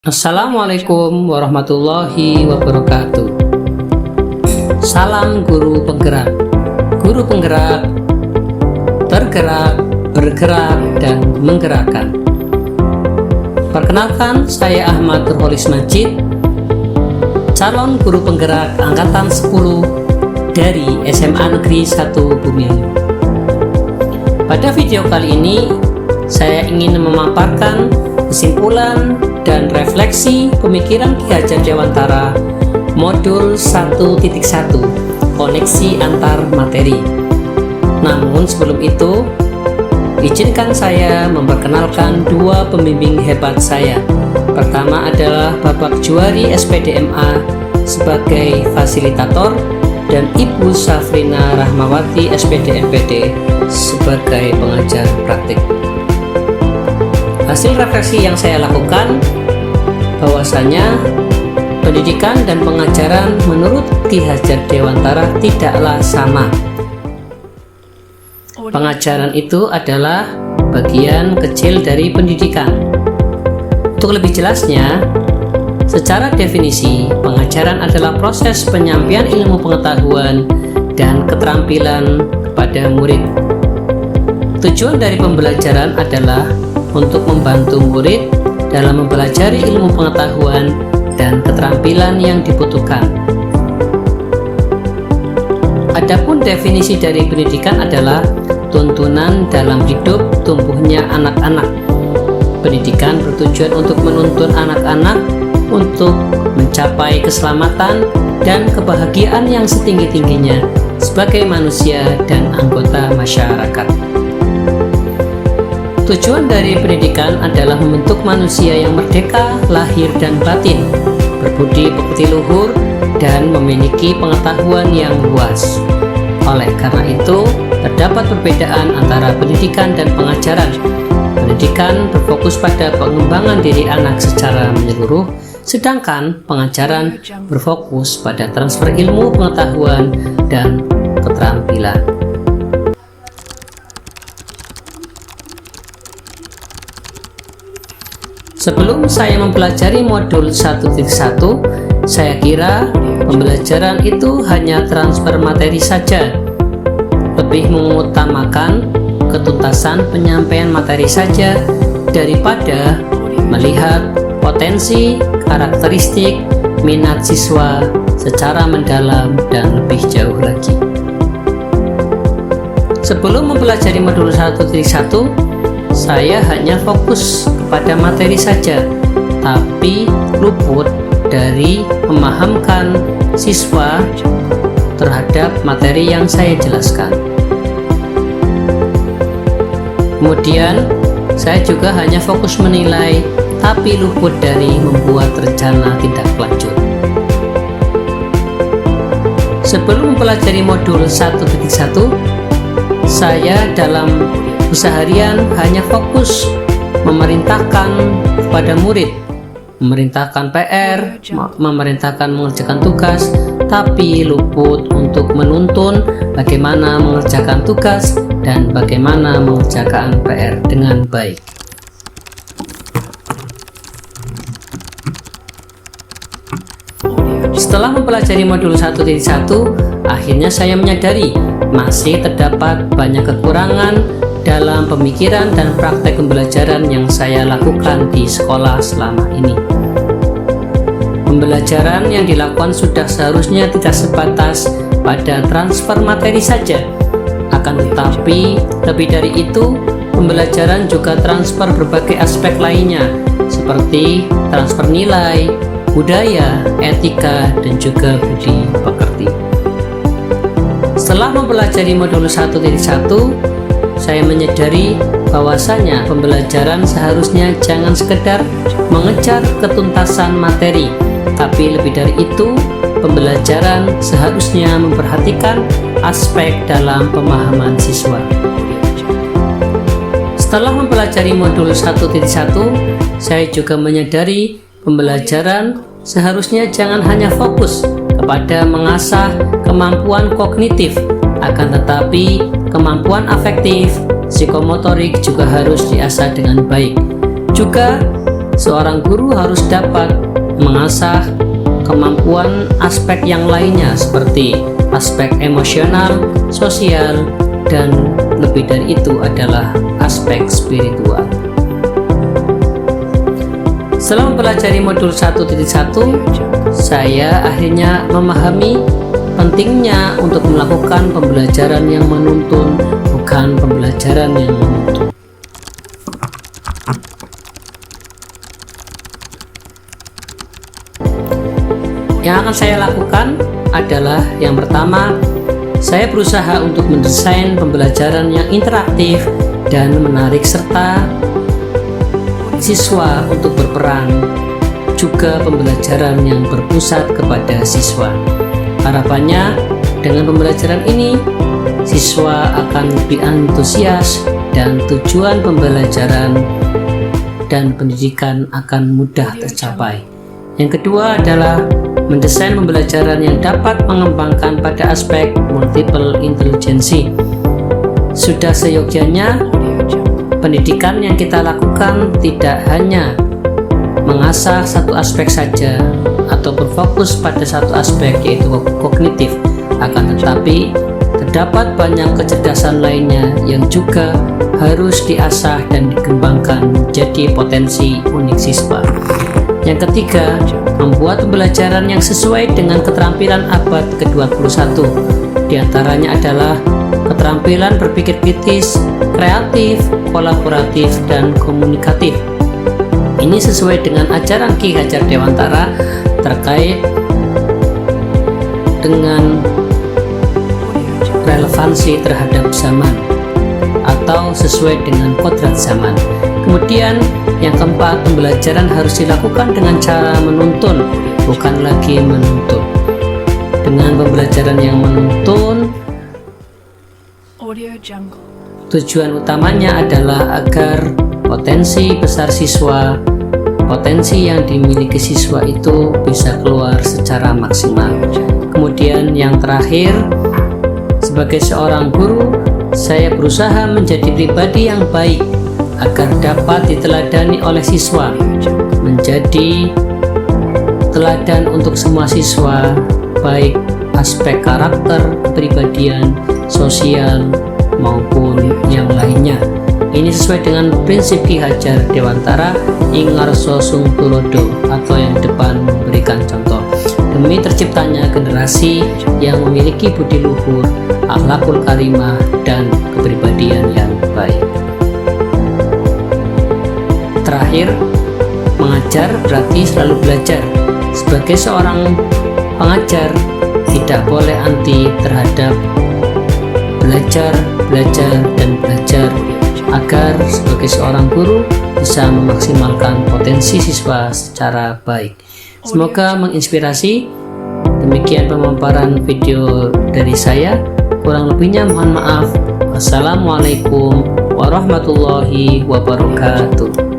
Assalamualaikum warahmatullahi wabarakatuh. Salam guru penggerak. Guru penggerak, tergerak, bergerak, dan menggerakkan. Perkenalkan, saya Ahmad Nurholis Majid, calon guru penggerak angkatan 10 dari SMA Negeri 1 Bumiayu. Pada video kali ini, saya ingin memaparkan kesimpulan dan refleksi pemikiran Ki Hajar Dewantara modul 1.1 koneksi antar materi. Namun sebelum itu, izinkan saya memperkenalkan dua pembimbing hebat saya. Pertama adalah Bapak Juwari SPDMA sebagai fasilitator dan Ibu Safrina Rahmawati SPD MPD sebagai pengajar praktik. Hasil refleksi yang saya lakukan bahwasanya pendidikan dan pengajaran menurut Ki Hajar Dewantara tidaklah sama. Pengajaran itu adalah bagian kecil dari pendidikan. Untuk lebih jelasnya, secara definisi, pengajaran adalah proses penyampaian ilmu pengetahuan dan keterampilan kepada murid. Tujuan dari pembelajaran adalah untuk membantu murid dalam mempelajari ilmu pengetahuan dan keterampilan yang dibutuhkan. Adapun definisi dari pendidikan adalah tuntunan dalam hidup tumbuhnya anak-anak. Pendidikan bertujuan untuk menuntun anak-anak untuk mencapai keselamatan dan kebahagiaan yang setinggi-tingginya sebagai manusia dan anggota masyarakat. Tujuan dari pendidikan adalah membentuk manusia yang merdeka, lahir dan batin, berbudi pekerti luhur, dan memiliki pengetahuan yang luas. Oleh karena itu, terdapat perbedaan antara pendidikan dan pengajaran. Pendidikan berfokus pada pengembangan diri anak secara menyeluruh, sedangkan pengajaran berfokus pada transfer ilmu pengetahuan dan keterampilan. Sebelum saya mempelajari modul 1.1, saya kira pembelajaran itu hanya transfer materi saja, lebih mengutamakan ketuntasan penyampaian materi saja daripada melihat potensi, karakteristik, minat siswa secara mendalam dan lebih jauh lagi. Sebelum mempelajari modul 1.1, saya hanya fokus pada materi saja, tapi luput dari memahamkan siswa terhadap materi yang saya jelaskan. Kemudian, saya juga hanya fokus menilai, tapi luput dari membuat rencana tindak lanjut. Sebelum mempelajari modul 1.1, saya dalam keseharian hanya fokus memerintahkan kepada murid, memerintahkan PR, memerintahkan mengerjakan tugas, tapi luput untuk menuntun bagaimana mengerjakan tugas dan bagaimana mengerjakan PR dengan baik. Setelah mempelajari modul 1.1, akhirnya saya menyadari masih terdapat banyak kekurangan dalam pemikiran dan praktek pembelajaran yang saya lakukan di sekolah selama ini. Pembelajaran yang dilakukan sudah seharusnya tidak sebatas pada transfer materi saja, akan tetapi lebih dari itu, pembelajaran juga transfer berbagai aspek lainnya seperti transfer nilai, budaya, etika, dan juga budi pekerti. Setelah mempelajari modul 1.1, saya menyadari bahwasanya pembelajaran seharusnya jangan sekedar mengejar ketuntasan materi, tapi lebih dari itu, pembelajaran seharusnya memperhatikan aspek dalam pemahaman siswa. Setelah mempelajari modul 1.1, saya juga menyadari pembelajaran seharusnya jangan hanya fokus kepada mengasah kemampuan kognitif, akan tetapi kemampuan afektif, psikomotorik juga harus diasah dengan baik. Juga seorang guru harus dapat mengasah kemampuan aspek yang lainnya seperti aspek emosional, sosial, dan lebih dari itu adalah aspek spiritual. Setelah mempelajari modul 1.1, saya akhirnya memahami pentingnya untuk melakukan pembelajaran yang menuntun, bukan pembelajaran yang menuntut. Yang akan saya lakukan adalah yang pertama, saya berusaha untuk mendesain pembelajaran yang interaktif dan menarik serta siswa untuk berperan, juga pembelajaran yang berpusat kepada siswa. Harapannya dengan pembelajaran ini siswa akan lebih antusias dan tujuan pembelajaran dan pendidikan akan mudah tercapai. Yang kedua adalah mendesain pembelajaran yang dapat mengembangkan pada aspek multiple intelligency. Sudah seyogyanya pendidikan yang kita lakukan tidak hanya mengasah satu aspek saja atau berfokus pada satu aspek yaitu kognitif, akan tetapi terdapat banyak kecerdasan lainnya yang juga harus diasah dan dikembangkan menjadi potensi unik siswa. Yang ketiga, membuat pembelajaran yang sesuai dengan keterampilan abad ke-21. Di antaranya adalah keterampilan berpikir kritis, kreatif, kolaboratif, dan komunikatif. Ini sesuai dengan ajaran Ki Hajar Dewantara terkait dengan relevansi terhadap zaman atau sesuai dengan kodrat zaman. Kemudian yang keempat, pembelajaran harus dilakukan dengan cara menuntun, bukan lagi menuntut. Dengan pembelajaran yang menuntun, tujuan utamanya adalah agar potensi besar siswa, potensi yang dimiliki siswa itu bisa keluar secara maksimal. Kemudian yang terakhir, sebagai seorang guru, saya berusaha menjadi pribadi yang baik agar dapat diteladani oleh siswa, menjadi teladan untuk semua siswa, baik aspek karakter, kepribadian, sosial, maupun yang lainnya. Ini sesuai dengan prinsip Ki Hajar Dewantara ing ngarsa sung tulodo, atau yang depan memberikan contoh, demi terciptanya generasi yang memiliki budi luhur, akhlakul karimah, dan kepribadian yang baik. Terakhir, mengajar berarti selalu belajar. Sebagai seorang pengajar, tidak boleh anti terhadap belajar, dan belajar, agar sebagai seorang guru bisa memaksimalkan potensi siswa secara baik. Semoga menginspirasi. Demikian pemaparan video dari saya. Kurang lebihnya mohon maaf. Wassalamualaikum warahmatullahi wabarakatuh.